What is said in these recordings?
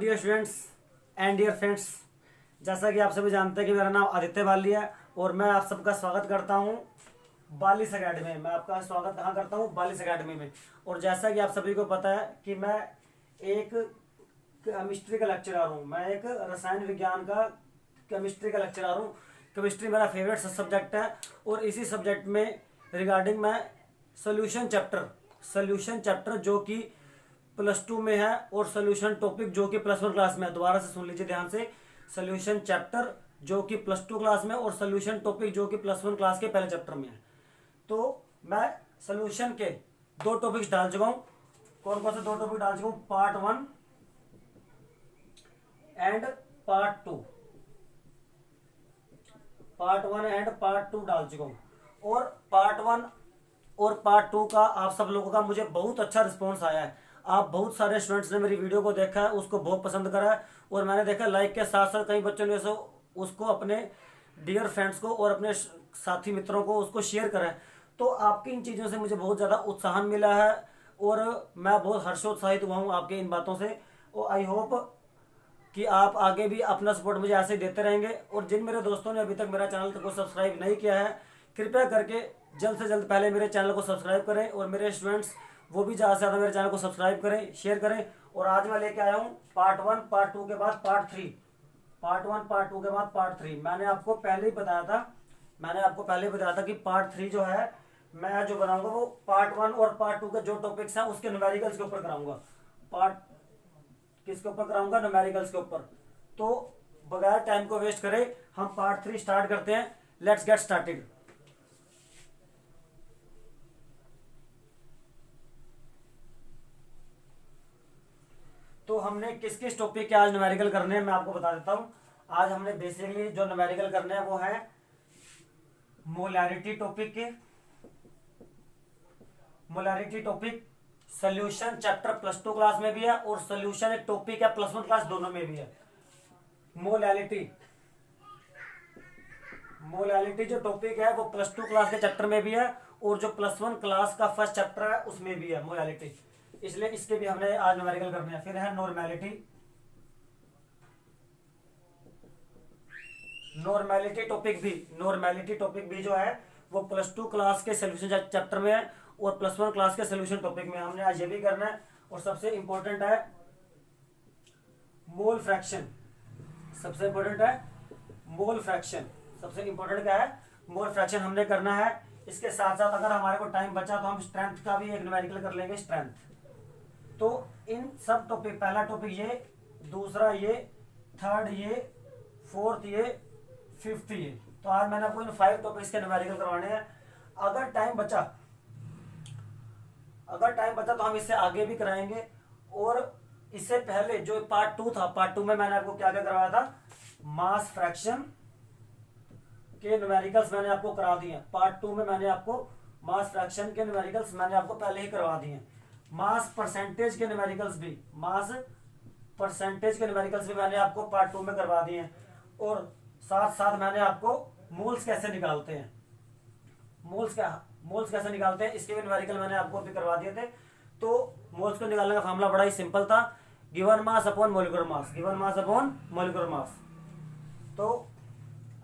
Dear students and dear friends, जैसा कि आप सभी जानते हैं कि मेरा नाम आदित्य बाली है और मैं आप सबका स्वागत करता हूं बालिस अकेडमी में। मैं आपका स्वागत कहाँ करता हूं? बालिस अकेडमी में। और जैसा कि आप सभी को पता है कि मैं एक केमिस्ट्री का लेक्चरर हूं, मैं एक रसायन विज्ञान का केमिस्ट्री का लेक्चरर हूं। केमिस्ट्री मेरा फेवरेट सब्जेक्ट है और इसी सब्जेक्ट में रिगार्डिंग मैं सोल्यूशन चैप्टर जो कि +2 में है और सोल्यूशन टॉपिक जो कि +1 क्लास में है। दोबारा से सुन लीजिए ध्यान से, सोल्यूशन चैप्टर जो कि +2 क्लास में और सोल्यूशन टॉपिक जो कि +1 क्लास के पहले चैप्टर में है। तो मैं सोल्यूशन के 2 टॉपिक्स डाल चुका हूँ। कौन कौन से 2 टॉपिक डाल चुका हूँ? Part 1 and part 2। Part 1 and part 2 डाल चुका हूँ और पार्ट 1 और पार्ट 2 का आप सब लोगों का मुझे बहुत अच्छा रिस्पॉन्स आया है। आप बहुत सारे स्टूडेंट्स ने मेरी वीडियो को देखा है, उसको बहुत पसंद करा है और मैंने देखा लाइक के साथ साथ कई बच्चों ने उसको अपने डियर फ्रेंड्स को और अपने साथी मित्रों को उसको शेयर करा है। तो आपकी इन चीज़ों से मुझे बहुत ज़्यादा उत्साहन मिला है और मैं बहुत हर्षोत्साहित हुआ हूँ आपके इन बातों से। और आई होप कि आप आगे भी अपना सपोर्ट मुझे ऐसे ही देते रहेंगे। और जिन मेरे दोस्तों ने अभी तक मेरा चैनल को सब्सक्राइब नहीं किया है, कृपया करके जल्द से जल्द पहले मेरे चैनल को सब्सक्राइब करें और मेरे स्टूडेंट्स वो भी ज़्यादा से ज़्यादा मेरे चैनल को सब्सक्राइब करें, शेयर करें। और आज मैं लेके आया हूँ पार्ट 1 पार्ट 2 के बाद पार्ट 3। पार्ट 1 पार्ट 2 के बाद पार्ट 3 मैंने आपको पहले ही बताया था कि पार्ट 3 जो है मैं जो बनाऊंगा वो पार्ट 1 और पार्ट 2 के जो टॉपिक्स हैं उसके न्यूमेरिकल्स के ऊपर कराऊंगा। पार्ट किसके ऊपर कराऊंगा? न्यूमेरिकल्स के ऊपर। तो बगैर टाइम को वेस्ट करे हम पार्ट 3 स्टार्ट करते हैं। Let's get started. तो हमने किस किस टॉपिक के आज न्यूमेरिकल करने हैं मैं आपको बता देता हूं। आज हमने बेसिकली जो न्यूमेरिकल करने हैं वो है मोलैरिटी टॉपिक के। Molarity topic solution chapter +2 class में भी है और सोल्यूशन एक टॉपिक है +1 क्लास दोनों में भी है। मोलैरिटी जो टॉपिक है वो +2 क्लास के चैप्टर में भी है और जो +1 क्लास का फर्स्ट चैप्टर है उसमें भी है मोलैरिटी, इसलिए इसके भी हमने आज न्यूमेरिकल करने हैं। फिर है नॉर्मेलिटी टॉपिक भी जो है वो +2 क्लास के सोल्यूशन चैप्टर में है और +1 क्लास के सोल्यूशन टॉपिक में हमने आज ये भी करना है। और सबसे इंपॉर्टेंट है मोल फ्रैक्शन। सबसे इंपॉर्टेंट क्या है? मोल फ्रैक्शन हमने करना है। इसके साथ साथ अगर हमारे को टाइम बचा तो हम स्ट्रेंथ का भी एक न्यूमेरिकल कर लेंगे, स्ट्रेंथ। तो इन सब टॉपिक, पहला टॉपिक ये, दूसरा ये, थर्ड ये, फोर्थ ये, फिफ्थ ये। तो आज मैंने आपको इन 5 टॉपिक्स के न्यूमेरिकल करवाने हैं। अगर टाइम बचा तो हम इससे आगे भी कराएंगे। और इससे पहले जो पार्ट 2 था, पार्ट 2 में मैंने आपको क्या क्या करवाया था? मास फ्रैक्शन के न्यूमेरिकल्स मैंने आपको करा दिए। पार्ट 2 में मैंने आपको मास फ्रैक्शन के न्यूमेरिकल्स मैंने आपको पहले ही करवा दिए। मास परसेंटेज के न्यूमेरिकल्स भी मैंने आपको पार्ट 2 में करवा दिए। और साथ साथ मैंने आपको मोल्स कैसे निकालते हैं इसके भी न्यूमेरिकल मैंने आपको अभी करवा दिए थे। तो मोल्स को निकालने का फार्मूला बड़ा ही सिंपल था, given mass upon molecular mass. तो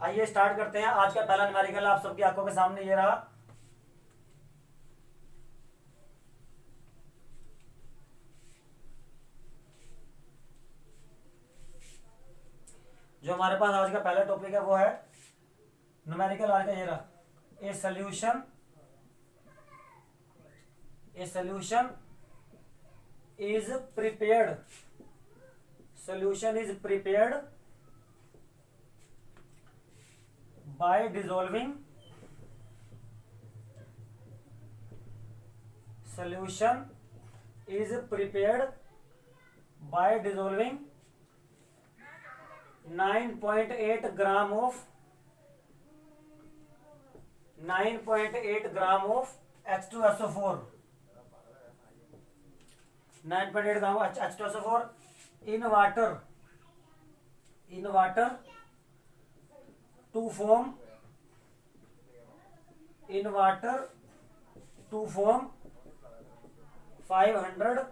आइए स्टार्ट करते हैं। आज का पहला न्यूमेरिकल आप सबकी आंखों के सामने ये रहा। जो हमारे पास आज का पहला टॉपिक है वो है न्यूमेरिकल। आज का ये रहा, a solution is prepared by dissolving solution is prepared by dissolving 9.8 gram of H2SO4 9.8 gram of H2SO4 in water to form 500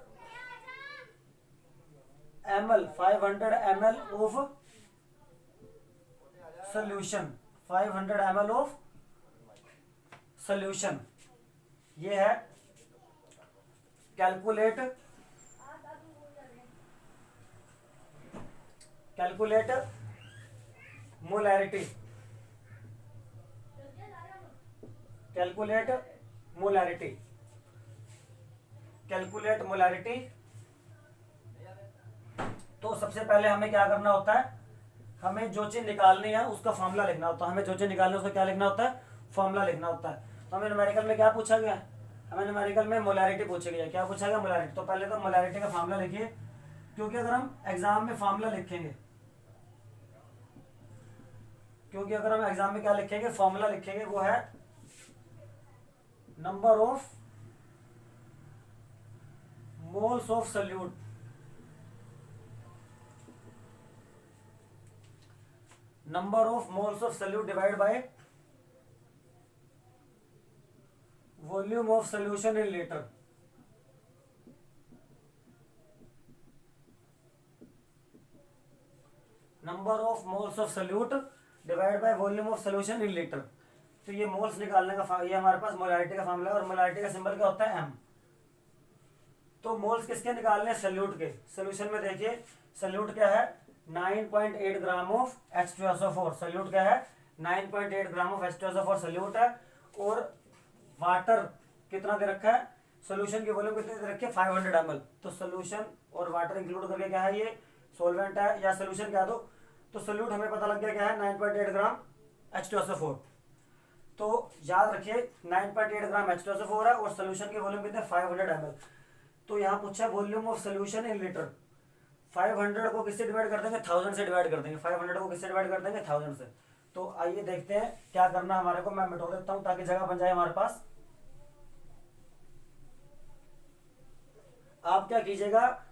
ml 500 ml of solution, 500 ml of solution. ये है calculate molarity, calculate molarity, calculate molarity. तो सबसे पहले हमें क्या करना होता है, हमें जो चीज निकालनी है उसका फॉर्मूला लिखना होता है। हमें जो चीज निकालनी है उसका क्या लिखना होता है, फॉर्मूला लिखना होता है। तो हमें न्यूमेरिकल में क्या पूछा गया, हमें न्यूमेरिकल में मोलैरिटी पूछी गई है। क्या पूछा गया, मोलैरिटी। तो पहले तो मोलैरिटी का फॉर्मूला लिखिए, क्योंकि अगर हम एग्जाम में फॉर्मूला लिखेंगे, क्योंकि अगर हम एग्जाम में क्या लिखेंगे, फॉर्मूला लिखेंगे, वो है number of moles of solute, number of moles of solute divide by volume of solution in litre. Number of moles of solute divide by volume of solution in litre. तो ये moles निकालने का ये हमारे पास molarity का formula है, और molarity का सिंबल क्या होता है, एम। तो मोल्स किसके निकालने हैं, सोल्यूट के। सोल्यूशन में देखिए सोल्यूट क्या है, 9.8 ग्राम ऑफ H2SO4। सोल्यूट क्या है, 9.8 ग्राम ऑफ H2SO4 सोल्यूट है। और वाटर कितना दे रखा है, सोल्यूशन की वॉल्यूम कितनी दे रखी है, 500 ml। तो सोल्यूशन और वाटर इंक्लूड करके क्या है, ये सोलवेंट है या सोल्यूशन कह दो। तो सोल्यूट हमें पता लग गया क्या है, 9.8 ग्राम H2SO4। तो याद रखिए 9.8 ग्राम H2SO4 है और सोल्यूशन की वॉल्यूम कितनी है, 500 ml। तो यहाँ पूछा volume of solution in litre. 500 को किससे डिवाइड कर देंगे, 1000 से डिवाइड कर देंगे। 500 को किससे डिवाइड कर देंगे, 1000 से। तो आइए देखते हैं क्या करना हमारे को। मैं मिटा देता हूं ताकि जगह बन जाए हमारे पास। आप क्या कीजिएगा,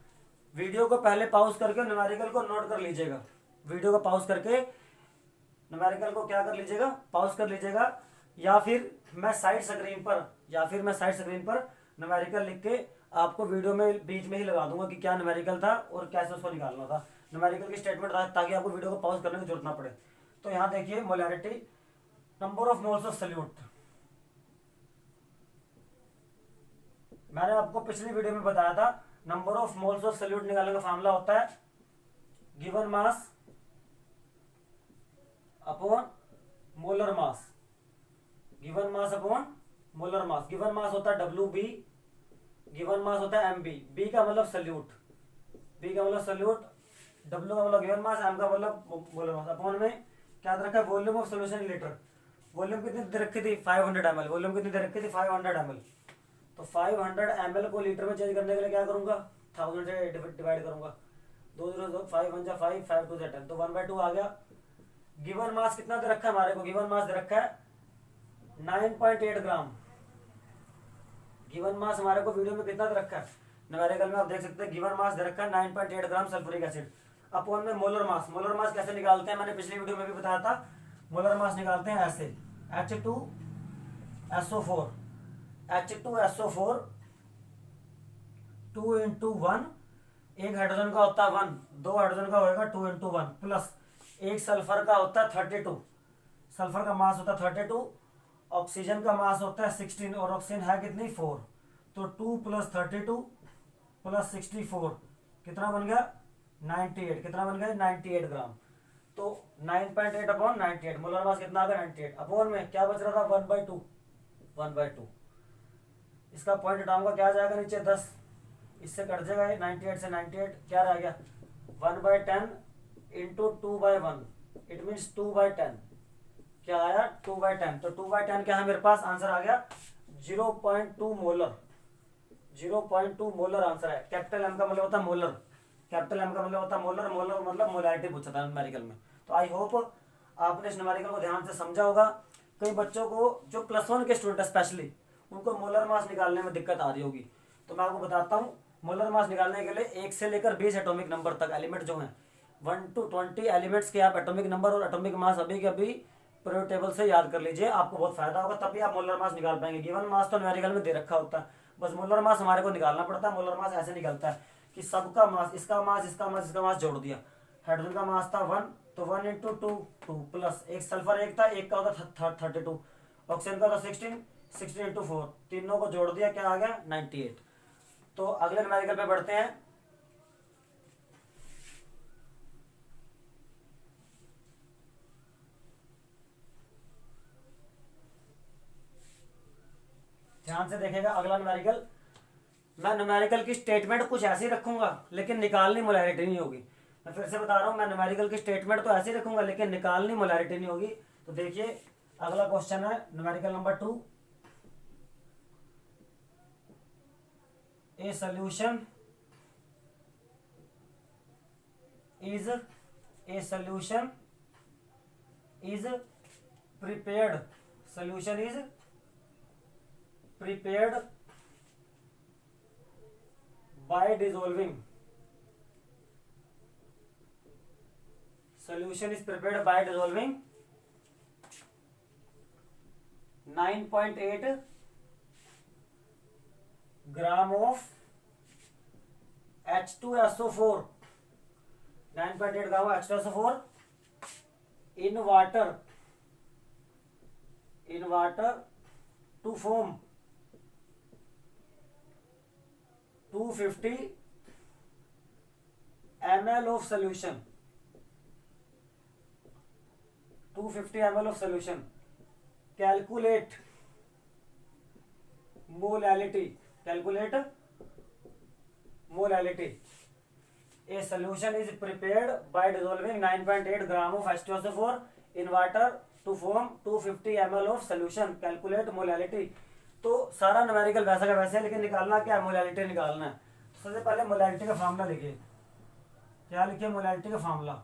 वीडियो को पहले पॉज करके न्यूमेरिकल को नोट कर लीजिएगा। वीडियो को पॉज करके न्यूमेरिकल को क्या कर लीजिएगा, पॉज कर लीजिएगा। या फिर मैं साइड स्क्रीन पर न्यूमेरिकल लिख के आपको वीडियो में बीच में ही लगा दूंगा कि क्या न्यूमेरिकल था और कैसे उसको निकालना था, न्यूमेरिकल की स्टेटमेंट, ताकि आपको वीडियो को पॉज करने की जरूरत ना पड़े। तो यहां देखिए molarity, number of moles of solute. मैंने आपको पिछली वीडियो में बताया था number of moles of solute निकालने का फॉर्मूला होता है given mass upon molar mass. Given mass upon molar mass. Given mass होता है WB, गिवन मास होता है MB। B का मतलब सोल्यूट, B का मतलब सोल्यूट, W का मतलब गिवन मास, M का मतलब मोलर मास। अपॉन में क्या रखा है, volume of solution in litre. Volume कितनी दे रखी थी, 500 ml। वॉल्यूम कितनी दे रखी थी, 500 ml। तो 500 ml को लीटर में चेंज करने के लिए क्या करूंगा, 1000 से डिवाइड करूंगा। 2 0 5 1 5 5 2 10, तो 1/2 आ गया। गिवन मास कितना दे रखा है हमारे को, गिवन मास दे रखा है 9.8 ग्राम। गिवन मास हमारे को वीडियो में कितना दे रखा है, न्यूमेरिकल में आप देख सकते हैं गिवन मास दे रखा है 9.8 ग्राम सल्फ्यूरिक एसिड। अपॉन में मोलर मास। मोलर मास कैसे निकालते हैं, मैंने पिछली वीडियो में भी बताया था। मोलर मास निकालते हैं ऐसे, H2SO4, H2SO4 2 into 1, एक हाइड्रोजन का होता है 1, 2 हाइड्रोजन का होगा 2 into 1, प्लस एक सल्फर का होता है 32। सल्फर का मास होता है 32, ऑक्सीजन का मास होता है 16 और ऑक्सीजन है कितनी 4। तो 2 + 32 + 64 कितना बन गया 98। कितना बन गया 98 ग्राम। तो 9.8 अपॉन 98, मोलर मास कितना आ गया 98। अपॉन में क्या बच रहा था 1/2। इसका पॉइंट हटाऊंगा, क्या आ जाएगा नीचे 10, इससे कट जाएगा 98 से 98, क्या रह गया 1/10 इंटू 2/1, इट मीन्स 2/10। क्या आया 2/10। तो 2/10 क्या है मेरे पास, आंसर आ गया 0.2 मोलर। 0.2 मोलर आंसर है। कैपिटल M का मतलब होता है मोलर, कैपिटल M का मतलब होता है मोलर। मोलर मतलब मोलैरिटी पूछा था न्यूमेरिकल में। तो आई होप आपने इस न्यूमेरिकल को ध्यान से समझा होगा। कई बच्चों को जो +1 के स्टूडेंट स्पेशली, उनको मोलर मास निकालने में दिक्कत आ रही होगी। तो मैं आपको बताता हूँ, मोलर मास निकालने के लिए 1 से लेकर 20 एटॉमिक नंबर तक एलिमेंट जो हैं 1 to 20 एलिमेंट्स के आप एटॉमिक नंबर और एटॉमिक मास अभी के अभी पीरियोडिक टेबल से याद कर लीजिए, आपको बहुत फायदा होगा। तभी आप मोलर मास निकाल पाएंगे। गिवन मास तो न्यूमेरिकल में दे रखा होता है, बस मोलर मास हमारे को निकालना पड़ता है। मोलर मास ऐसे निकलता है, कि सबका मास, इसका मास, इसका मास, इसका मास जोड़ दिया। हाइड्रोजन का मास था 1, तो 1 इंटू 2 2 प्लस एक सल्फर एक था, एक का होता 32, ऑक्सीजन का होता 16, 16 इंटू 4, तीनों को जोड़ दिया, क्या आ गया 98। तो अगले न्यूमेरिकल पे बढ़ते हैं। ध्यान से देखेगा अगला न्यूमेरिकल। मैं न्यूमेरिकल की स्टेटमेंट कुछ ऐसी रखूंगा लेकिन निकालनी मोलैरिटी नहीं होगी। मैं फिर से बता रहा हूं, मैं न्यूमेरिकल की स्टेटमेंट तो ऐसे रखूंगा लेकिन निकालनी मोलैरिटी नहीं होगी। तो देखिए अगला क्वेश्चन है numerical number 2। A solution is prepared by dissolving 9.8 gram of H2SO4, 9.8 gram of H2SO4 in water to form 250 ml of solution, 250 ml of solution. Calculate molality. A solution is prepared by dissolving 9.8 gram of H2SO4 in water to form 250 ml of solution. Calculate molality. तो सारा numerical वैसा का वैसा है, लेकिन निकालना क्या है, मोलैलिटी निकालना है। सबसे पहले मोलैलिटी का फार्मूला लिखिए। क्या लिखिए, मोलैलिटी का फार्मूला।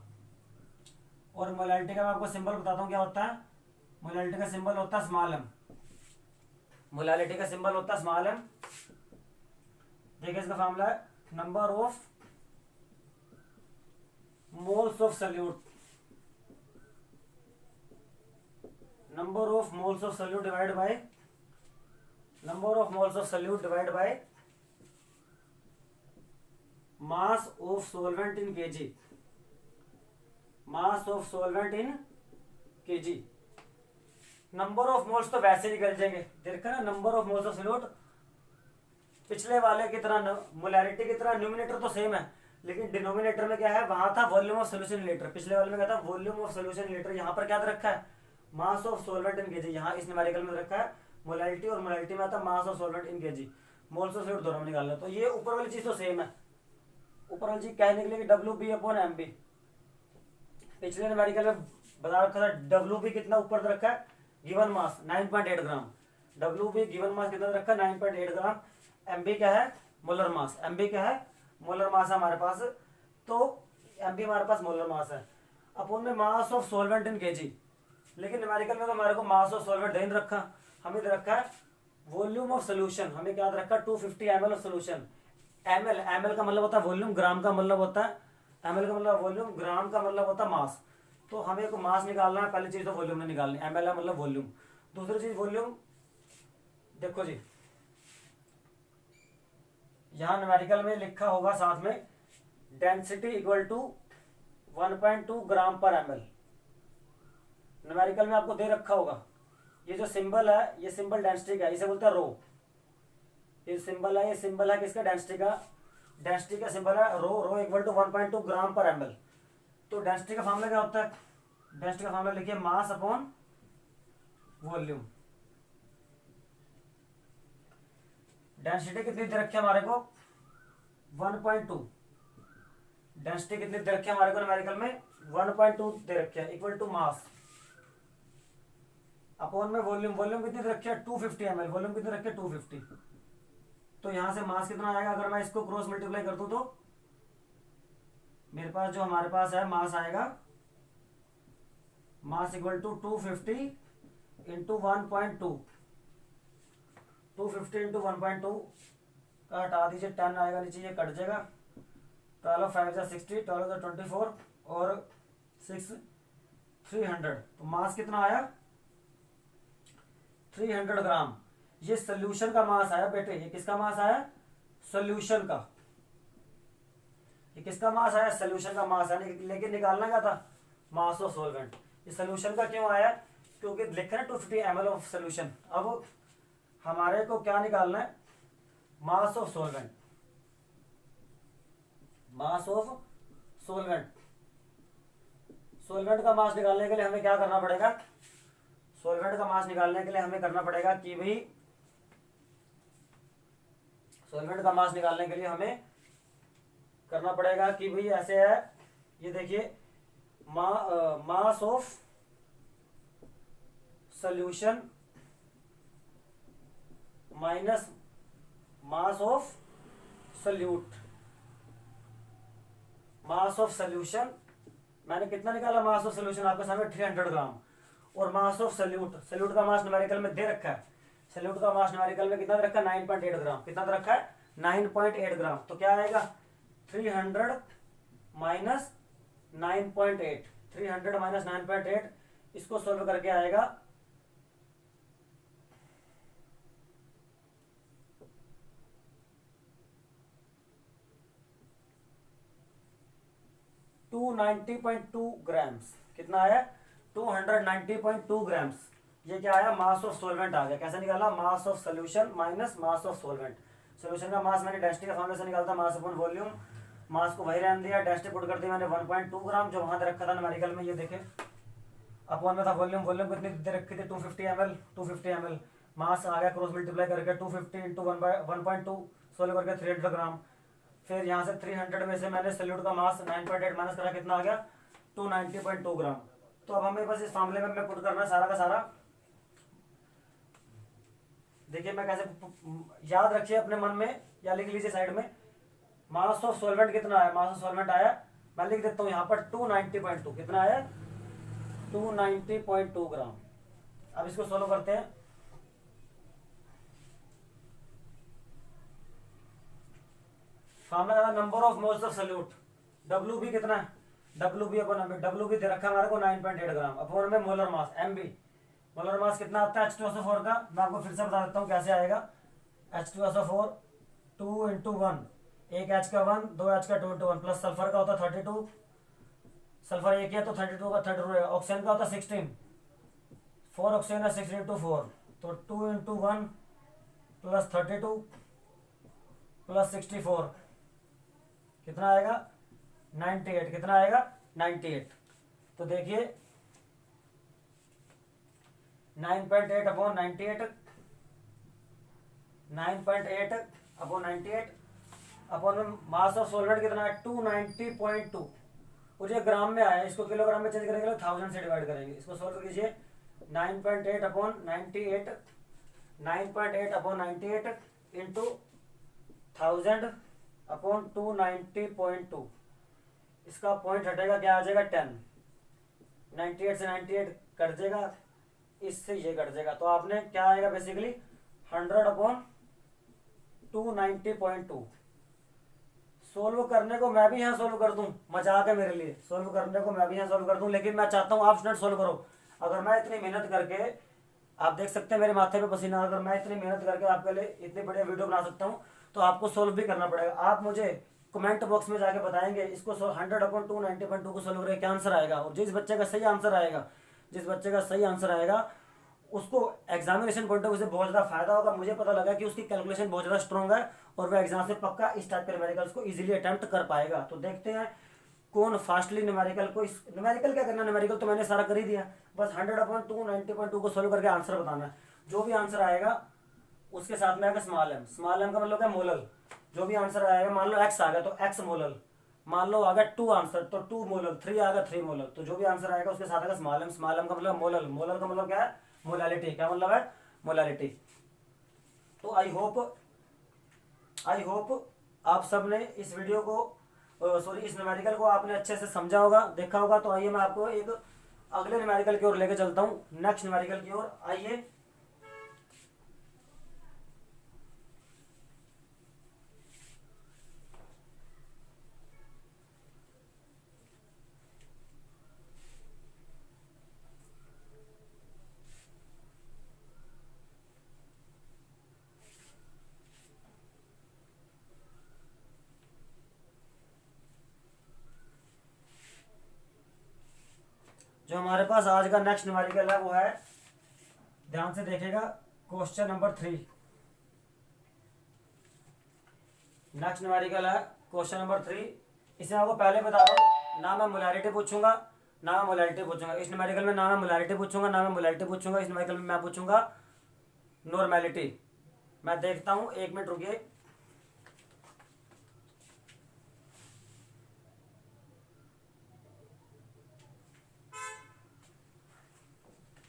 और मोलैलिटी का मैं आपको सिंबल बताता हूँ क्या होता है। मोलैलिटी का सिंबल होता है स्मॉल एम। मोलैलिटी का सिंबल होता है स्मॉल एम। देखिए इसका फार्मूला है number of moles of solute, number of moles of solute divide by number of moles of solute divided by mass of solvent in kg, mass of solvent in kg। Number of moles तो वैसे निकल जाएंगे, देखा ना, number of moles of solute पिछले वाले की तरह, मोलैरिटी की तरह न्यूमिनेटर तो सेम है, लेकिन डिनोमिनेटर में क्या है, वहां था वॉल्यूम ऑफ सोल्यूशन लीटर, पिछले वाले में क्या था वॉल्यूम ऑफ सोल्यूशन लीटर। यहाँ पर क्या रखा है, mass of solvent in KG. यहाँ इस न्यूमेरिकल में रखा है मोलैलिटी, और मोलैलिटी में आता mass of solvent in KG. Moles of solute दोनों में निकालना। तो ये ऊपर वाली चीज तो सेम है, ऊपर वाली चीज कहने के लिए WB/MB। पिछले न्यूमेरिकल में बता रखा था WB कितना ऊपर रखा है, गिवन मास 9.8 ग्राम। WB गिवन मास कितना रखा है, 9.8 ग्राम। MB क्या है, मोलर मास। MB क्या है, मोलर मास है हमारे पास। तो MB हमारे पास मोलर मास है। अपन में mass of solvent in KG, लेकिन न्यूमेरिकल में तो हमारे को मास ऑफ सॉल्वेंट नहीं रखा, हमें रखा है वॉल्यूम ऑफ सोल्यूशन। हमें क्या रखा, 250 ml ऑफ सोल्यूशन। ml का मतलब होता है वॉल्यूम, ग्राम का मतलब होता है, ml का मतलब वॉल्यूम, ग्राम का मतलब होता है मास। तो हमें को मास निकालना है, पहली चीज तो वॉल्यूम नहीं निकालनी। ml है मतलब वॉल्यूम। दूसरी चीज वॉल्यूम, देखो जी यहां न्यूमेरिकल में लिखा होगा साथ में डेंसिटी इक्वल टू 1.2 ग्राम पर ml। न्यूमेरिकल में आपको दे रखा होगा, ये जो सिंबल है, ये सिंबल डेंसिटी का, इसे बोलते हैं रो। ये सिंबल है, ये सिंबल है किसका, डेंसिटी का। डेंसिटी का सिंबल है रो इक्वल टू 1.2 ग्राम पर ml। तो डेंसिटी का फार्मूला क्या होता है, डेंसिटी का फार्मूला लिखिए मास अपॉन वॉल्यूम। डेंसिटी कितनी दे रखी है हमारे को, 1.2। डेंसिटी कितनी दे रखी है हमारे को न्यूमेरिकल में, 1.2 दे रखी है, इक्वल टू मास अपॉन में वॉल्यूम। वॉल्यूम कितनी रखी है, 250 ml। वॉल्यूम कितनी रखी है, 250। तो यहां से मास कितना आएगा, अगर मैं इसको क्रॉस मल्टीप्लाई कर दूं तो मेरे पास जो हमारे पास है मास आएगा, mass equal to 250 into 1.2। 250 into 1.2 का हटा दीजिए, 10 आएगा नीचे, ये कट जाएगा। 12 5 जा 60, 12 जा 24 और 6 300। तो मास कितना आया, 300 ग्राम। ये सोल्यूशन का मास आया बेटे। ये किसका मास आया, सोल्यूशन का। ये किसका मास आया, सोल्यूशन का मास है, लेकिन निकालना क्या था, मास ऑफ सॉल्वेंट। ये सोल्यूशन का क्यों आया, क्योंकि लिखे ना 250 ml ऑफ सोल्यूशन। अब हमारे को क्या निकालना है, mass of solvent, mass of solvent. Solvent का मास निकालने के लिए हमें क्या करना पड़ेगा, सॉल्वेंट का मास निकालने के लिए हमें करना पड़ेगा कि भाई, सॉल्वेंट का मास निकालने के लिए हमें करना पड़ेगा कि भाई ऐसे है, ये देखिए mass of solution minus mass of solute. Mass of solution मैंने कितना निकाला, मास ऑफ सॉल्यूशन आपके सामने 300 ग्राम, और मास ऑफ सॉल्यूट, सॉल्यूट का मास न्यूमेरिकल में दे रखा है, सॉल्यूट का मास न्यूमेरिकल में कितना दे रखा है, 9.8 ग्राम। कितना दे रखा है, 9.8 ग्राम। तो क्या आएगा, 300 माइनस 9.8, 300 माइनस 9.8, इसको सोल्व करके आएगा 290.2 ग्राम्स। कितना आया, 290.2 ग्राम्स। ये क्या आया, मास ऑफ सॉल्वेंट आ गया। कैसे निकाला, mass of solution minus mass of solvent. Solution का मास मैंने डेंसिटी के फॉर्मूले से निकालता, मास अपॉन वॉल्यूम, मास को वही रहने दिया, डेंसिटी पुट कर दी मैंने 1.2 ग्राम, जो वहां दे रखा था न्यूमेरिकल में, ये देखे अपॉन में था वॉल्यूम, वॉल्यूम कितनी दे रखी थी, 250 ml, 250 ml। मास आ गया क्रॉस मल्टीप्लाई करके 250 इंटू 1.2 सोल्व करके 300 ग्राम। फिर यहाँ से 300 में से मैंने सल्यूट का मास 9.8 माइनस करा, कितना आ गया, 290.2 ग्राम। तो अब हमें बस इस फॉर्मूले में मैं पुट करना है सारा का सारा। देखिए मैं कैसे, याद रखिए अपने मन में या लिख लीजिए साइड में, मास ऑफ सॉल्वेंट कितना आया, मास ऑफ सॉल्वेंट आया, मैं लिख देता हूँ यहाँ पर 290.2। कितना आया, 290.2 ग्राम। अब इसको सोल्व करते हैं। Formula number of moles of solute, W B कितना है, W B upon M B, W B दे रखा है हमारे को 9.8 ग्राम, अपॉन में molar mass M B. Molar mass कितना आता है H2SO4 का, मैं आपको फिर से बता देता हूँ कैसे आएगा। H2SO4 2 इंटू 1, एक H का 1, 2 H का 2 इंटू 1, प्लस सल्फर का होता है 32, सल्फर एक है तो 32 का 32 रहेगा। ऑक्सीजन का होता है 16, 4 ऑक्सीजन है, 6 इंटू 4, तो 2 इंटू 1 प्लस 32 प्लस 64, कितना आएगा 98। कितना आएगा 98। तो देखिए 9.8 upon 98, 9.8 upon 98 upon mass of solvent कितना है 290.2, और ये ग्राम में आया, इसको किलोग्राम में चेंज करेंगे 1000 से डिवाइड करेंगे। इसको सॉल्व कीजिए, 9.8 अपॉन 98, 9.8 अपॉन 98 इंटू 1000 अपॉन 290.2, इसका पॉइंट हटेगा, क्या आ जाएगा 10। 98 से 98 कट जाएगा, इससे ये कट जाएगा, तो आपने क्या आएगा बेसिकली 100 अपॉन 290.2। सोल्व करने को मैं भी यहाँ सोल्व कर दूं, मजाक है मेरे लिए, सोल्व करने को मैं भी यहाँ सोल्व कर दूं, लेकिन मैं चाहता हूँ आप स्टूडेंट सोल्व करो। अगर मैं इतनी मेहनत करके, आप देख सकते हैं मेरे माथे पे पसीना, अगर मैं इतनी मेहनत करके आपके लिए इतनी बढ़िया वीडियो बना सकता हूँ, तो आपको सोल्व भी करना पड़ेगा। आप मुझे कमेंट बॉक्स में जाके बताएंगे इसको 100 अपॉन 290.2 को सोल्व करके क्या आंसर आएगा, और जिस बच्चे का सही आंसर आएगा, जिस बच्चे का सही आंसर आएगा उसको एग्जामिनेशन पॉइंट ऑफ व्यू से बहुत ज़्यादा फायदा होगा। मुझे पता लगा कि उसकी कैलकुलेशन बहुत ज़्यादा स्ट्रॉन्ग है और वह एग्जाम से पक्का इस टाइप के न्यूमेरिकल्स को इजीली अटेम्प्ट कर पाएगा। तो देखते हैं कौन फास्टली न्यूमेरिकल को, इस न्यूमेरिकल क्या करना, न्यूमेरिकल तो मैंने सारा कर ही दिया, बस 100 अपॉन 290.2 को सोल्व करके आंसर बताना है। जो भी आंसर आएगा उसके साथ में आएगा स्मॉल एम, स्मॉल एम का मतलब है मोलल। जो भी आंसर आएगा, मान लो एक्स आ गया तो एक्स मोलल, मान लो आ गया 2 आंसर तो 2 मोलल, 3 आ गया 3 मोलल, तो जो भी आंसर आएगा उसके साथ आएगा स्मॉल एम। स्मॉल एम का मतलब मोलल, मोलल का मतलब क्या है, मोलालिटी। क्या मतलब है, मोलालिटी। तो आई होप आप सब ने इस वीडियो को, सॉरी इस न्यूमेरिकल को आपने अच्छे से समझा होगा, देखा होगा। तो आइए मैं आपको एक अगले न्यूमेरिकल की ओर लेके चलता हूँ, नेक्स्ट न्यूमेरिकल की ओर। आइए जो हमारे पास आज का नेक्स्ट न्यूमेरिकल है वो है, ध्यान से देखिएगा, क्वेश्चन नंबर 3। नेक्स्ट न्यूमेरिकल है क्वेश्चन नंबर 3। इसमें आपको पहले बता रहा हूँ, ना मैं मोलैरिटी पूछूंगा ना मैं मोलैरिटी पूछूंगा इस न्यूमेरिकल में, ना मैं मोलैरिटी पूछूंगा ना मैं मोलैरिटी पूछूंगा इस न्यूमेरिकल में। मैं पूछूंगा नॉर्मेलिटी। मैं देखता हूँ, 1 मिनट रुकिए।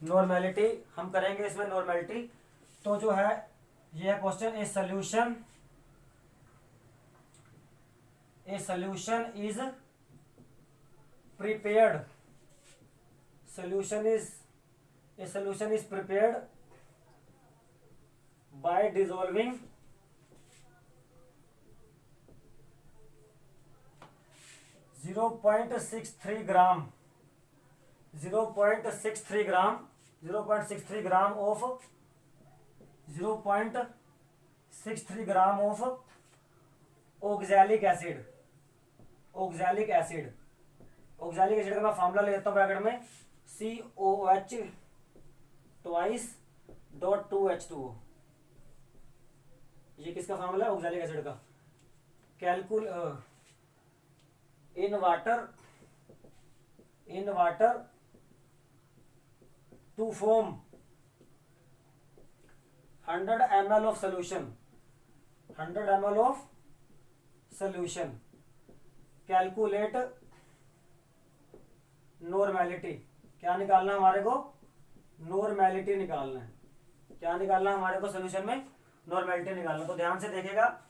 नॉर्मेलिटी हम करेंगे इसमें, नॉर्मेलिटी। तो जो है ये है question, A solution is prepared, solution is prepared by dissolving 0.63 gram 0.63 gram of 0.63 gram of oxalic acid का मैं फॉर्मूला ले लेता हूँ ब्रैकेट में, COH ट्वाइस डॉट 2H2O। ये किसका फॉर्मूला है? ऑक्सैलिक एसिड का। कैलकुल in water to form 100 ml of solution, calculate normality. क्या निकालना है हमारे को? नॉर्मेलिटी निकालना है। क्या निकालना है हमारे को? सोल्यूशन में नॉर्मेलिटी निकालना। तो ध्यान से देखिएगा,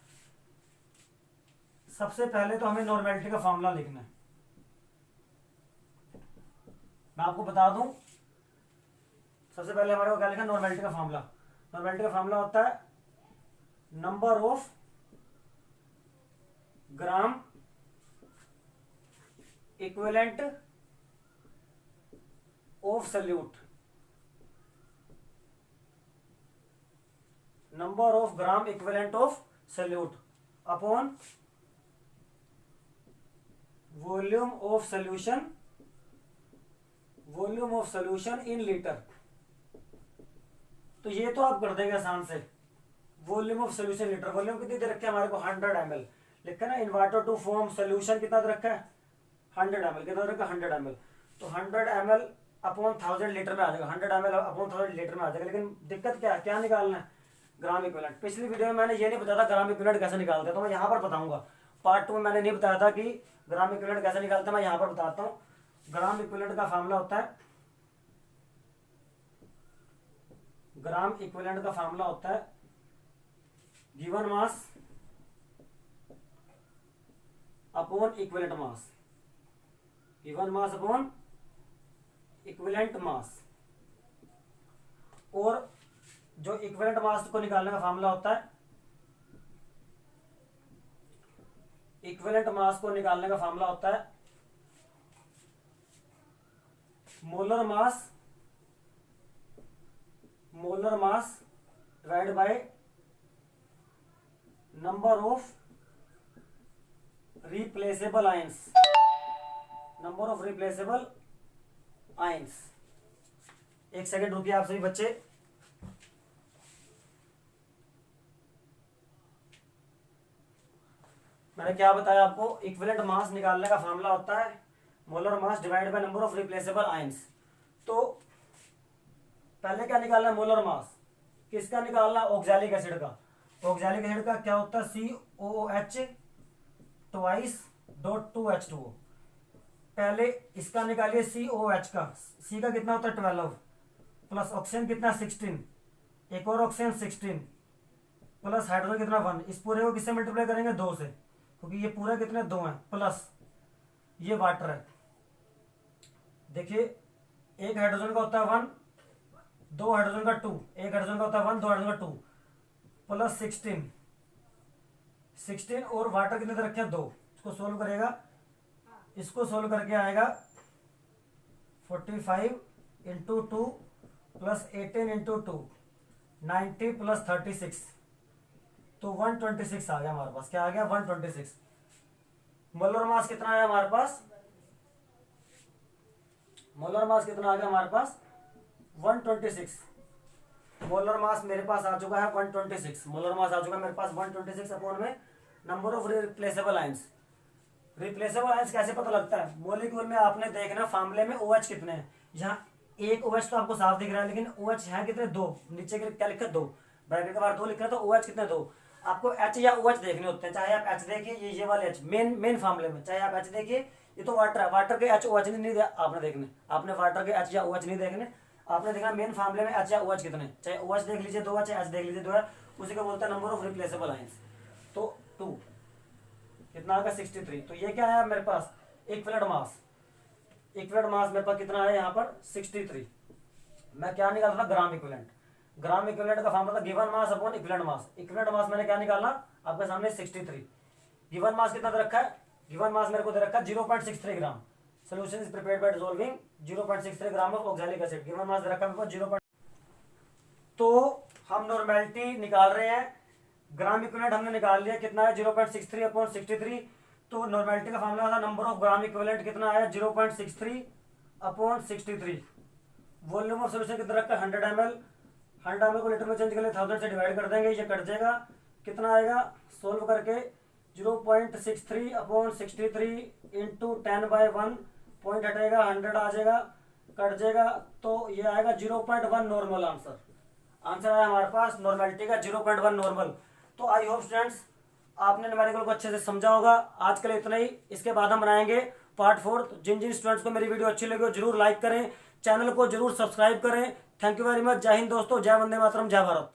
सबसे पहले तो हमें नॉर्मेलिटी का फॉर्मूला लिखना है। मैं आपको बता दूं, सबसे पहले हमारे को क्या लिखना है? नॉर्मेलिटी का फॉर्मूला। नॉर्मेलिटी का फॉर्मूला होता है number of gram equivalent of solute, number of gram equivalent of solute upon volume of solution in litre. तो ये तो आप कर देंगे आसान से। Volume of solution litre, volume कितनी दे रखा है हमारे को? 100 ml लिखा ना। In water to form solution कितना दे रखा है? 100 ml। कितना दे रखा है? 100 ml। तो 100 ml अपॉन 1000 लीटर में आ जाएगा। 100 ml अपॉन 1000 लीटर में आ जाएगा। लेकिन दिक्कत क्या है? क्या निकालना है? Gram equivalent. पिछली वीडियो में मैंने ये नहीं बताया था ग्राम इक्विवेलेंट कैसे निकालते हैं, तो मैं यहाँ पर बताऊंगा। पार्ट 2 में मैंने नहीं बताया था कि ग्राम इक्विवेलेंट कैसे निकालते हैं, मैं यहाँ पर बताता हूँ। ग्राम इक्विवेलेंट का फॉर्मूला होता है, ग्राम इक्विवेलेंट का फॉर्मूला होता है given mass upon equivalent mass, given mass upon equivalent mass. और जो इक्विवेलेंट मास को निकालने का फॉर्मूला होता है, इक्विवेलेंट मास को निकालने का फॉर्मूला होता है molar mass divide by number of replaceable ions, number of replaceable ions. एक सेकंड रुकिए आप सभी बच्चे। मैंने क्या बताया आपको? इक्विवेलेंट मास निकालने का फॉर्मूला होता है molar mass divide by number of replaceable ions. तो पहले क्या निकालना है? Molar mass. किसका निकालना? ऑक्सैलिक एसिड का। ऑक्सैलिक एसिड का क्या होता है? COH twice dot 2H2O। पहले इसका निकालिए COH का। C का कितना होता है? 12 प्लस ऑक्सीजन कितना? 16, एक और ऑक्सीजन 16 प्लस हाइड्रोजन कितना? 1। इस पूरे को किससे मल्टीप्लाई करेंगे? 2 से, क्योंकि ये पूरा कितने? 2 है, प्लस ये वाटर है। देखिए, एक हाइड्रोजन का होता है 1, 2 हाइड्रोजन का 2, एक हाइड्रोजन का होता है 1, 2 हाइड्रोजन का 2 प्लस 16 और वाटर कितने दे रखे हैं? 2। इसको सोल्व करेगा, इसको सोल्व करके आएगा 45 इंटू 2 प्लस 18 इंटू 2 90 प्लस 36, तो 126 आ गया हमारे पास। क्या आ गया? 126। मोलर मास कितना है हमारे पास? मोलर मास कितना आ गया हमारे पास 126। मोलर मास मेरे पास आ चुका है 126। मोलर मास आ चुका है मेरे पास 126 अपॉन में number of replaceable ions. Replaceable ions कैसे पता लगता है? मॉलिक्यूल में आपने देखना फार्मूले में OH कितने हैं। यहाँ एक OH तो आपको साफ दिख रहा है, लेकिन OH है कितने? 2। नीचे के क्या लिखा है? 2। ब्रैकेट के बाहर 2 लिखा है, तो OH कितने? 2। आपको H या OH देखने होते हैं। चाहे आप H देखिए, ये वाले H मेन फार्मूले में, चाहे आप H देखिए, ये तो वाटर है, वाटर के H OH नहीं आपने देखने, आपने वाटर के H या OH नहीं देखने, आपने देखना मेन फार्मूले में H या OH कितने। चाहे OH देख लीजिए 2 है, चाहे H देख लीजिए 2 है, उसी को बोलते हैं नंबर ऑफ रिप्लेसेबल आयंस। तो 2 कितना आएगा? 63। तो ये क्या है मेरे पास? Equivalent mass. इक्विवेलेंट मास मेरे पास कितना है यहाँ पर? 63। मैं क्या निकाल रहा था? Gram equivalent. ग्राम इक्विवेलेंट का फॉर्मूला था given mass upon equivalent mass. Equivalent mass मैंने क्या निकाला आपके सामने? 63। गिवन मास कितना दे रखा है? गिवन मास मेरे को दे रखा है 0.63 gram. Solution is prepared by dissolving 0.63 gram of oxalic acid. Given mass दे रखा है मेरे को 0. तो हम नॉर्मेलिटी निकाल रहे हैं। ग्राम इक्विवेलेंट हमने निकाल लिया, कितना है? 0.63 अपॉन 63। तो नॉर्मेलिटी का फॉर्मूला था नंबर ऑफ ग्राम इक्विवेलेंट कितना है? 0.63 अपॉन 63। वॉल्यूम ऑफ सोल्यूशन कितना रखा है? 100 ml। 100 ml को लीटर में चेंज कर ले, 1000 से डिवाइड कर देंगे, ये कट जाएगा। कितना आएगा सोल्व करके? 0.63 अपॉन 63 इंटू 10/1, पॉइंट हटेगा 100 आ जाएगा, कट जाएगा, तो ये आएगा 0.1 नॉर्मल आंसर। आंसर आया हमारे पास नॉर्मेलिटी का 0.1 नॉर्मल। तो आई होप स्टूडेंट्स आपने न्यूमेरिकल को अच्छे से समझा होगा। आज के लिए इतना ही। इसके बाद हम बनाएंगे पार्ट 4। जिन जिन स्टूडेंट्स को मेरी वीडियो अच्छी लगी हो जरूर लाइक करें, चैनल को जरूर सब्सक्राइब करें। Thank you very much. जय हिंद दोस्तों, जय वंदे मातरम, जय भारत।